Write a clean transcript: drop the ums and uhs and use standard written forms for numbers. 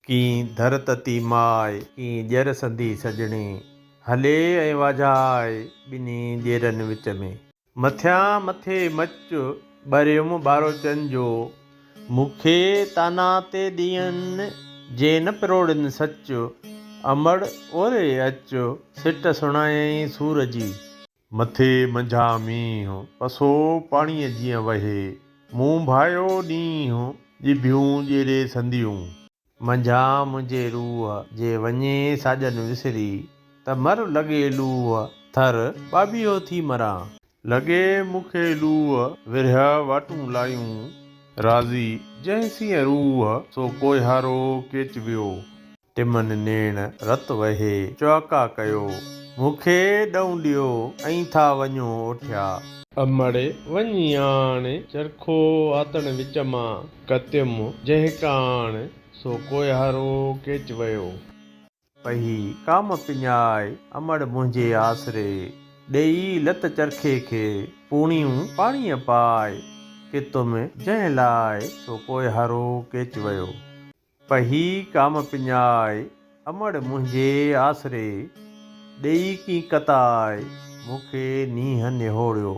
की धरतती माए की जर संधी सजणी हले ऐं वाजाए ॿिन्ही ॾेरनि विच में मथियां मथे मच ॿरियुमि ॿारो चंजो मूंखे ताना ते ॾींहनि जे न पिरोड़नि सच अमड़ ओरे अच सिट सुणायई सूर जी मथे मंझा मींहुं पसो पाणीअ जीअं वहे मूं भायो ॾींहुं ॼिभियूं ॼेरे संधियूं मंझा मुंहिंजे रूह जे वञे साॼनि विसरी त मर लॻे लूह थर ॿाॿियो थी मरां लॻे मूंखे लूह विरह वाटूं लायूं राज़ी जंहिंसीं रूह सो कोयहारो केच वियो टिमन नेण रत वहे चौका कयो मूंखे ॾऊं ॾियो ऐं था वञो उठिया अमड़े वञी आण चरखो आतण विच मां कतियुमि जंहिं काण सो कोयहारो केच वियो पही काम पिञाए अमड़ मुंहिंजे आसरे ॾेई लत चरखे खे पूणियूं पाणीअ पाए कितुम जंहिं लाइ सो कोयहारो केच वियो पही काम पिञाए अमड़ मुंहिंजे आसरे ॾेई की कताए मूंखे नींहं निहोड़ियो